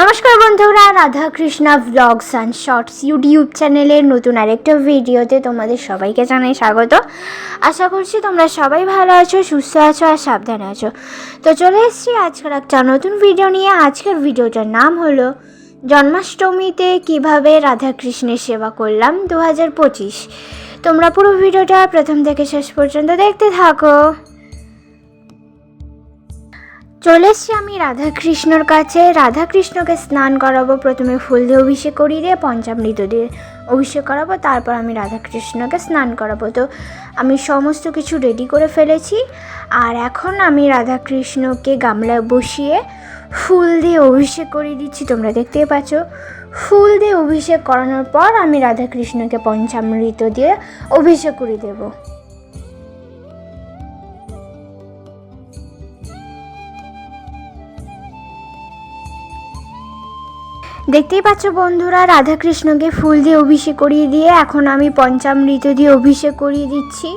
নমস্কার বন্ধুরা, Radha Krishna blogs and shorts YouTube চ্যানেলের নতুন আরেকটা ভিডিওতে তোমাদের সবাইকে জানাই স্বাগত। আশা করছি তোমরা সবাই ভালো আছো, সুস্থ আছো আর সাবধানে আছো। তো চলে এসেছি আজকের একটা নতুন ভিডিও নিয়ে। আজকের ভিডিওটার নাম হলো জন্মাষ্টমীতে কিভাবে রাধা কৃষ্ণের সেবা করলাম 2025। তোমরা পুরো ভিডিওটা প্রথম থেকে শেষ পর্যন্ত দেখতে থাকো। চলে এসছি আমি রাধাকৃষ্ণর কাছে। রাধাকৃষ্ণকে স্নান করাবো, প্রথমে ফুল দিয়ে অভিষেক করিয়ে দিয়ে পঞ্চামৃত দিয়ে অভিষেক করাবো, তারপর আমি রাধাকৃষ্ণকে স্নান করাবো। তো আমি সমস্ত কিছু রেডি করে ফেলেছি। আর এখন আমি রাধাকৃষ্ণকে গামলায় বসিয়ে ফুল দিয়ে অভিষেক করিয়ে দিচ্ছি। তোমরা দেখতেই পাচ্ছ, ফুল দিয়ে অভিষেক করানোর পর আমি রাধাকৃষ্ণকে পঞ্চামৃত দিয়ে অভিষেক করিয়ে দেবো। দেখতেই পাচ্ছ বন্ধুরা, রাধাকৃষ্ণকে ফুল দিয়ে অভিষেক করিয়ে দিয়ে এখন আমি পঞ্চামৃত দিয়ে অভিষেক করিয়ে দিচ্ছি।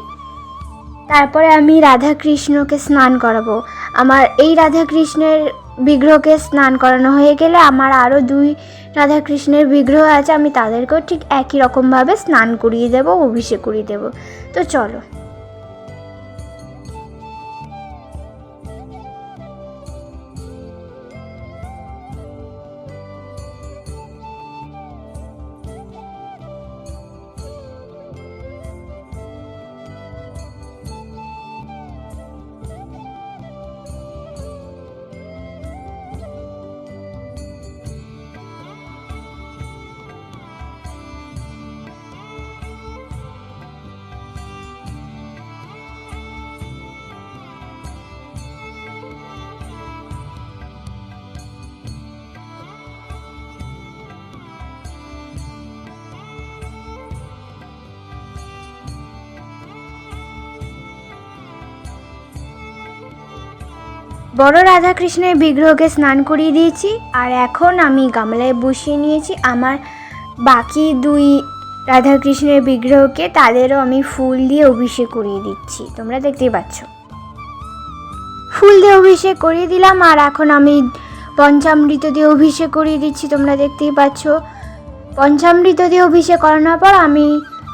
তারপরে আমি রাধাকৃষ্ণকে স্নান করাবো। আমার এই রাধাকৃষ্ণের বিগ্রহকে স্নান করানো হয়ে গেলে আমার আরও 2 রাধাকৃষ্ণের বিগ্রহ আছে, আমি তাদেরকেও ঠিক একই রকমভাবে স্নান করিয়ে দেবো, অভিষেক করিয়ে দেবো। তো চলো। বড় রাধাকৃষ্ণের বিগ্রহকে স্নান করিয়ে দিয়েছি। আর এখন আমি গামলায় বসিয়ে নিয়েছি আমার বাকি 2 রাধাকৃষ্ণের বিগ্রহকে, তাদেরও আমি ফুল দিয়ে অভিষেক করিয়ে দিচ্ছি। তোমরা দেখতেই পাচ্ছ, ফুল দিয়ে অভিষেক করিয়ে দিলাম। আর এখন আমি পঞ্চামৃত দিয়ে অভিষেক করিয়ে দিচ্ছি। তোমরা দেখতেই পাচ্ছ, পঞ্চামৃত দিয়ে অভিষেক করানোর পর আমি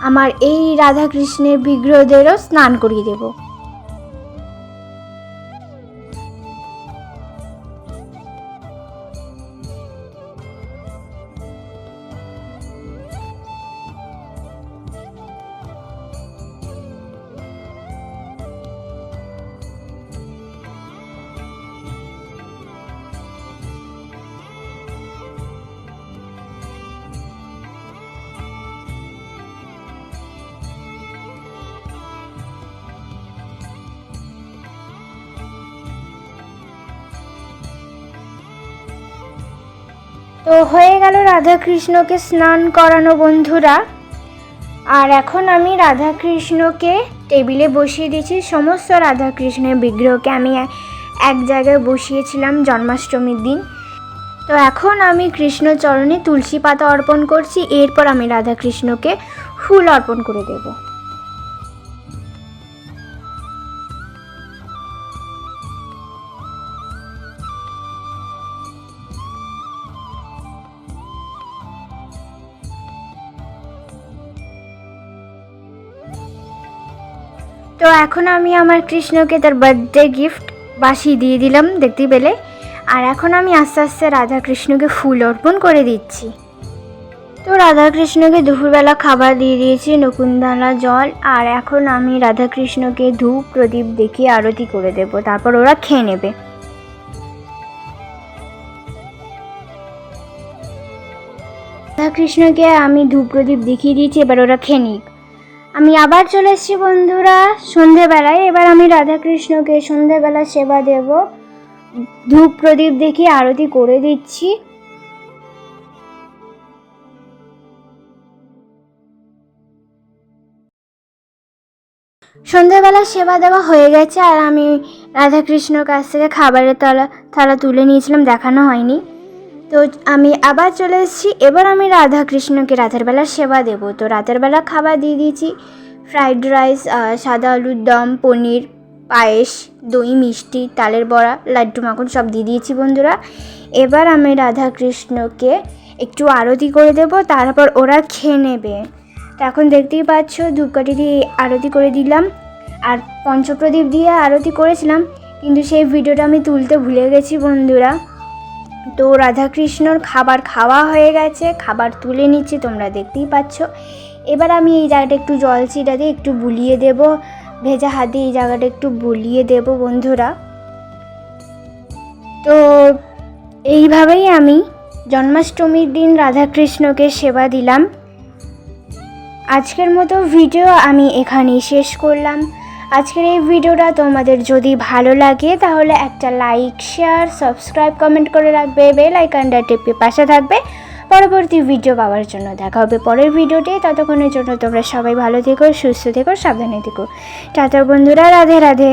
আমার এই রাধাকৃষ্ণের বিগ্রহদেরও স্নান করিয়ে দেবো। তো হয়ে গেল রাধাকৃষ্ণকে স্নান করানো বন্ধুরা। আর এখন আমি রাধাকৃষ্ণকে টেবিলে বসিয়ে দিয়েছি। সমস্ত রাধাকৃষ্ণের বিগ্রহকে আমি এক জায়গায় বসিয়েছিলাম জন্মাষ্টমীর দিন। তো এখন আমি কৃষ্ণচরণে তুলসী পাতা অর্পণ করছি। এরপর আমি রাধাকৃষ্ণকে ফুল অর্পণ করে দেবো। তো এখন আমি আমার কৃষ্ণকে তার বার্থডে গিফট বাসি দিয়ে দিলাম, দেখতে পেলে। আর এখন আমি আস্তে আস্তে রাধাকৃষ্ণকে ফুল অর্পণ করে দিচ্ছি। তো রাধাকৃষ্ণকে দুপুরবেলা খাবার দিয়ে দিয়েছি, নকুনদানা জল। আর এখন আমি রাধাকৃষ্ণকে ধূপ প্রদীপ দেখিয়ে আরতি করে দেব, তারপর ওরা খেয়ে নেবে। রাধাকৃষ্ণকে আমি ধূপ প্রদীপ দেখিয়ে দিয়েছি, এবার ওরা খেয়ে নিক। আমি আবার চলে এসেছি বন্ধুরা সন্ধেবেলায়। এবার আমি রাধাকৃষ্ণকে সন্ধেবেলা সেবা দেব, ধূপ প্রদীপ দেখিয়ে আরতি করে দিচ্ছি। সন্ধেবেলা সেবা দেওয়া হয়ে গেছে। আর আমি রাধাকৃষ্ণর কাছ থেকে খাবারের থালা তুলে নিয়েছিলাম, দেখানো হয়নি। তো আমি আবার চলে এসেছি। এবার আমি রাধাকৃষ্ণকে রাতের বেলা সেবা দেব। তো রাতের বেলা খাবার দিয়ে দিয়েছি, ফ্রাইড রাইস, সাদা আলুর দম, পনির, পায়েস, দই, মিষ্টি, তালের বড়া, লাড্ডু, মাখন সব দিয়ে দিয়েছি বন্ধুরা। এবার আমি রাধাকৃষ্ণকে একটু আরতি করে দেব, তারপর ওরা খেয়ে নেবে। তো এখন দেখতেই পাচ্ছ ধূপকাঠি দিয়ে আরতি করে দিলাম, আর পঞ্চপ্রদীপ দিয়ে আরতি করেছিলাম, কিন্তু সেই ভিডিওটা আমি তুলতে ভুলে গেছি বন্ধুরা। তো রাধাকৃষ্ণর খাবার খাওয়া হয়ে গেছে, খাবার তুলে নিচ্ছি, তোমরা দেখতেই পাচ্ছ। এবার আমি এই জায়গাটা একটু জল ছিটা দিয়ে একটু বুলিয়ে দেব, ভেজা হাত দিয়ে এই জায়গাটা একটু বুলিয়ে দেব বন্ধুরা। তো এইভাবেই আমি জন্মাষ্টমীর দিন রাধাকৃষ্ণকে সেবা দিলাম। আজকের মতো ভিডিও আমি এখানেই শেষ করলাম। আজকের এই ভিডিওটা তোমাদের যদি ভালো লাগে তাহলে একটা লাইক, শেয়ার, সাবস্ক্রাইব, কমেন্ট করে রাখবে, বেল আইকনটা টিপে পাশে থাকবে পরবর্তী ভিডিও পাওয়ার জন্য। দেখা হবে পরের ভিডিওতে, ততক্ষণের জন্য তোমরা সবাই ভালো থেকো, সুস্থ থেকো, সাবধানে থেকো। টাটা বন্ধুরা, রাধে রাধে।